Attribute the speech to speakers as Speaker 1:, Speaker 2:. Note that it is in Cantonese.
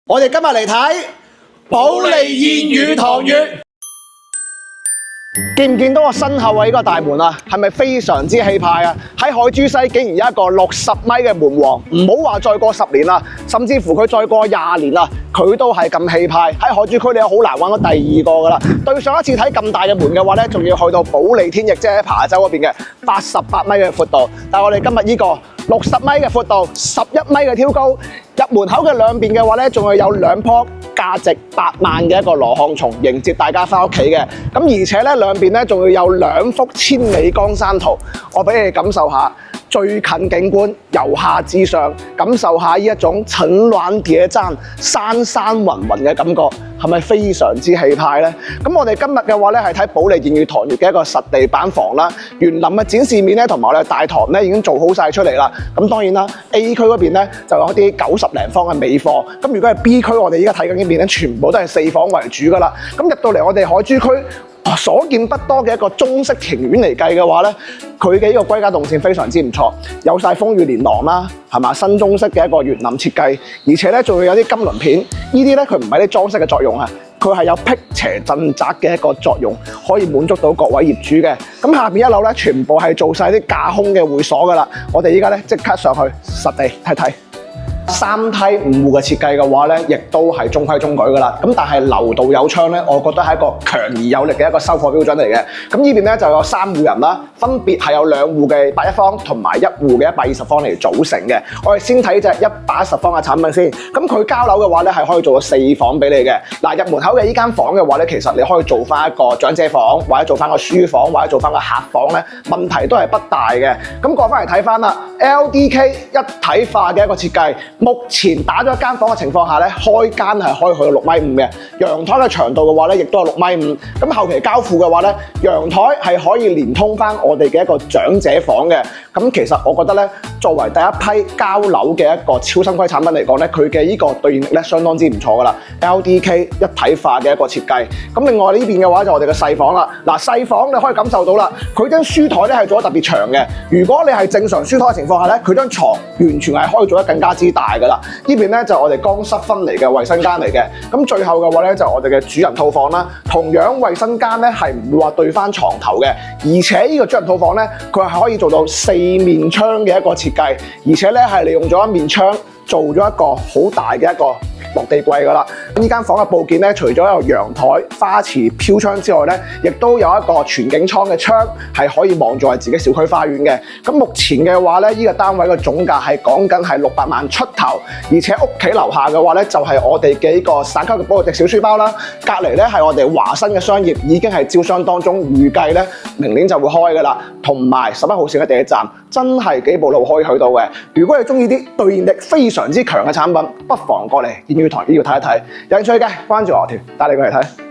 Speaker 1: 我哋今日嚟睇保利燕語堂粵，見唔見到我身後嘅呢個大門啊？係咪非常之氣派啊？喺海珠西竟然有一個60米嘅門王，唔好話再過10年啦，甚至乎佢再過20年啦，佢都係咁氣派。喺海珠區你好難揾到第二個噶啦。對上一次睇咁大嘅門嘅話咧，仲要去到保利天翼，即係喺琶洲嗰邊嘅88米嘅闊度。但係我哋今日呢個60米嘅闊度，11米嘅挑高，入門口嘅兩邊嘅話咧，仲係有2棵價值8萬嘅一個羅漢松迎接大家翻屋企嘅。咁而且咧兩邊咧仲要有2幅千里江山圖，我俾你感受下最近景觀，由下至上，感受下呢一種層巒疊嶂、山山雲雲嘅感覺，係咪非常之氣派呢？咁我哋今日嘅話咧係睇保利燕語堂粵嘅一個實地板房啦，園林嘅展示面咧同埋我哋大堂咧已經做好晒出嚟啦。咁當然啦 ，A 區嗰邊咧就有一啲90零方嘅尾貨，咁如果係 B 區，我哋依家睇緊呢邊咧，全部都係4房為主噶啦。咁入到嚟我哋海珠區所見不多嘅一個中式庭院嚟計嘅話咧，佢嘅呢個歸家動線非常之唔錯，有晒風雨連廊啦，係嘛，新中式嘅一個園林設計，而且咧仲會有啲金鱗片，呢啲咧佢唔係啲裝飾嘅作用啊，佢係有辟邪鎮宅嘅一個作用，可以滿足到各位業主嘅。咁下邊1樓咧全部係做晒啲架空嘅會所噶啦，我哋依家咧即刻上去實地睇睇。3梯5戶嘅設計嘅話咧，亦都係中規中矩噶啦。咁但係樓道有窗咧，我覺得係一個強而有力嘅一個收貨標準嚟嘅。咁呢邊咧就有3戶人啦，分別係有2戶嘅101方同埋1戶嘅120方嚟組成嘅。我哋先睇隻110方嘅產品先。咁佢交樓嘅話咧係可以做到4房俾你嘅。嗱，入門口嘅呢間房嘅話咧，其實你可以做翻一個長者房，或者做翻個書房，或者做翻個客房咧，問題都係不大嘅。咁過翻嚟睇翻啦 ，LDK 一體化嘅一個設計。目前打咗一間房嘅情況下咧，開間係可以去到6.5米嘅，陽台嘅長度嘅話咧，亦都係6.5米。咁後期交付嘅話咧，陽台係可以連通翻我哋嘅一個長者房嘅。咁其實我覺得咧，作為第一批交樓嘅一個超新規產品嚟講咧，佢嘅呢個對應力咧相當之唔錯噶啦。LDK 一體化嘅一個設計。咁另外呢邊嘅話就我哋嘅細房啦。嗱，細房你可以感受到啦，佢張書台咧係做得特別長嘅。如果你係正常書台嘅情況下咧，佢張床完全係可以做得更加之大噶啦。呢邊咧就我哋乾濕分離嘅衛生間嚟嘅。咁最後嘅話咧就我哋嘅主人套房啦。同樣衛生間咧係唔會話對翻床頭嘅，而且呢個主人套房咧佢係可以做到4面窗嘅一個設計，而且咧係利用咗一面窗做咗一個好大嘅一個落地櫃噶啦。呢間房嘅佈建咧，除咗有陽台、花池、飄窗之外咧，亦都有一個全景窗嘅窗，係可以望住係自己小區花園嘅。咁目前嘅話咧，呢個單位嘅總價係講緊係600萬出頭，而且屋企樓下嘅話咧，就係我哋嘅呢個省級嘅保值小書包啦。隔離咧係我哋華新嘅商業，已經係招商當中，預計咧明年就會開噶啦。同埋11號線嘅地鐵站，真係幾步路可以去到嘅。如果你中意啲對應力非常之強嘅產品，不妨過嚟燕語堂呢度睇一睇。有興趣嘅關注我條，帶你過嚟睇。